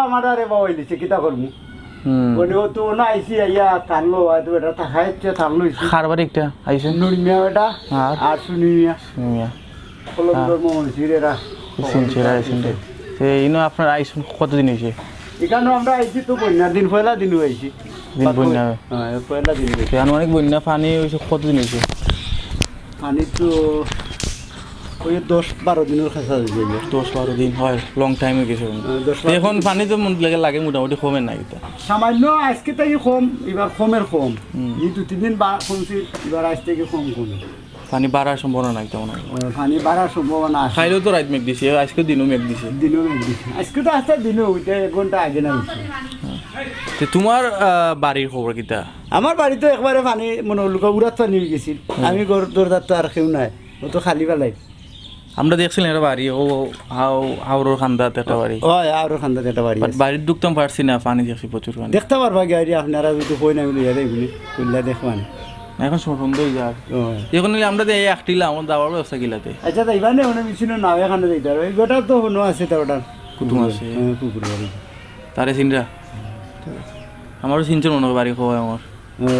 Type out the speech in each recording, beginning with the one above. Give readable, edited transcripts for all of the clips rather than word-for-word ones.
আমার আরে বাবা হইছে কিতা করমু বলে ও তো না আইছি আইয়া কানলো তো এটা থাকাইছে থাকলো হইছে খারবার একটা আইছে নুরমিয়া এটা আর সুনিমিয়া কলম ধর্ম সিরেরা সিনচেরা আইছেন তে ইনো আপনার আইছেন কতদিন হইছে এখানে আমরা আইছি তো বন্যা দিন পয়লা দিন হইছি দিন বন্যা হ্যাঁ পয়লা দিন হইছে অনেক বন্যা পানি হইছে কতদিন হইছে পানি তো ওই 10-12 দিনের কাছে হইছে 10-12 দিন হয় লং টাইম হয়ে গেছে এখন পানি তো মন লাগে মোটামুটি কমে না এটা সামান্য আজকে থেকে কম এবার কমের কম এই 2-3 দিন কমছে এবার আজ থেকে কম কমে পানি বাড়ার সম্ভাবনা নাই তেমন পানি বাড়ার সম্ভাবনা আছে খাইলেও তো রাত মেঘ দিছে আজকে দিনও মেঘ দিছে আজকে তো আসতে দিনও ওইটা 1 ঘন্টা আগে না তো তোমার বাড়ির খবর কিটা আমার বাড়ি তো একবারে পানি মনে হল উড়াত পানি হয়ে গেছিল আমি ঘর দরজার তো আর কেউ নাই ও তো খালি পেলাই আমরা দেখছিলাম একটা বাড়ি ও হাওড়ের খান্দাতে একটা বাড়ি হয় হাওড়ের খান্দাতে একটা বাড়ি বাড়ির ঢুকতাম পারছি না পানি দেখছি প্রচুর পানি দেখতে পারবা গাড়ি আপনারা যদি কই না লইয়া দেবেন কইলা দেখবান এখন সুন্দর যাক এখন আমরা যে একটিলা আমার দাওয়ার ব্যবস্থা কিলাতে আচ্ছা তাই মানে ওনে মিছিল নাও এখানে যাইতে আর ওই গোটা তো হনো আছে তা ওটা কুতুম আছে কুকুর বাড়ি তারে চিনরা আমারও চিনছেন মনে বাড়ি খোয়া আমার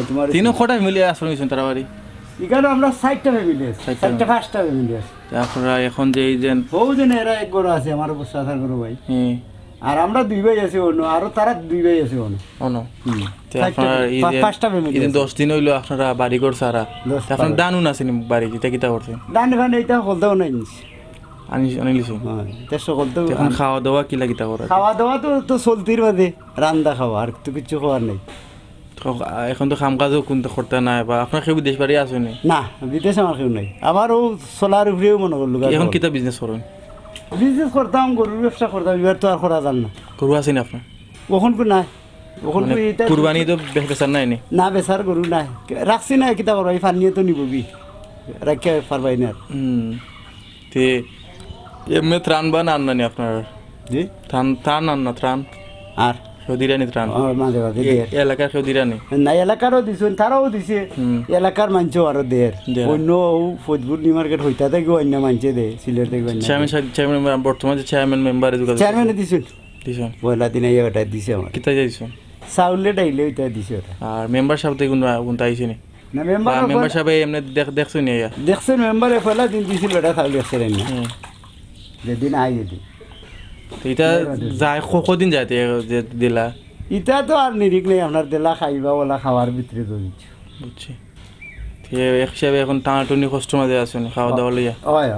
তোমার তিনও কটা ফ্যামিলি আসলে হয়েছেন তারা বাড়ি এখানে আমরা 60টা ফ্যামিলি আছে 60টা ফ্যামিলি আছে আপনারা এখন যে এই যে বহুজন এরা এক ঘর আছে আমার সাথে করো ভাই আর আমরা 2 ভাই আছি অন্য আর তারা 2 ভাই আছে অন্য অন্য আপনারা এই যে 5টা ফ্যামিলি এই 10 দিন হইলো আপনারা বাড়ি ঘর সারা এখন দানুন আছেন বাড়ি যেটা কিটা করছেন দান এখানে এটা হলদাও নাই আনিলিছো হ্যাঁ এটা সকল তো এখন খাওয়া দাওয়া কিলা কিটা করে খাওয়া দাওয়া তো চলতির বাদে রান্না খাওয়া আর তো কিছু খাওয়ার নাই এখন তো কাম কাজও কোনটা করতে নাই বা আপনার কেউ বিদেশ বাড়ি আছে না বিদেশ আমার কেউ নাই আমারও চলার উপরেও মনে করলো এখন কিতা বিজনেস করেন বিজনেস করতাম গরুর ব্যবসা করতাম এবার তো আর করা যান না গরু আছে না আপনার ওখান নাই ওখান কুরবানি তো বেচার নাই না বেচার গরু নাই রাখছি না কিতা করবো এই ফানিয়ে তো নিবি রাখে পারবাই না তে এমনি ত্রাণ বা না আননি আপনার জি ত্রাণ আন না ত্রাণ আর সৌদিরানি ত্রাণ মাঝে মাঝে এলাকার সৌদিরানি না এলাকারও দিছেন তারাও দিছে এলাকার মানুষও আরো দেয় অন্য ফজবুর নি মার্কেট হইতা থেকে অন্য মানুষে দেয় সিলেট থেকে চেয়ারম্যান বর্তমান যে চেয়ারম্যান মেম্বারে চেয়ারম্যানে দিছেন পয়লা দিনে ওটা দিছে আমার কিতা যাইছেন চাউলে ডাইলে ওইটা দিছে ওটা আর মেম্বার সাহেব থেকে কোনটা আইছে নি না মেম্বার সাহেব এমনি দেখছেন ইয়া দেখছেন মেম্বারে পয়লা দিন দিছিল ওটা চাউল দেখছেন না যেদিন আই যেদিন এটা যায় কদিন যায় যে দিলা এটা তো আর নিরিখ নেই আপনার দিলা খাইবা ওলা খাওয়ার ভিতরে তো বুঝছি এক হিসাবে এখন টানাটুনি কষ্ট মাঝে আছে খাওয়া দাওয়া লইয়া হয়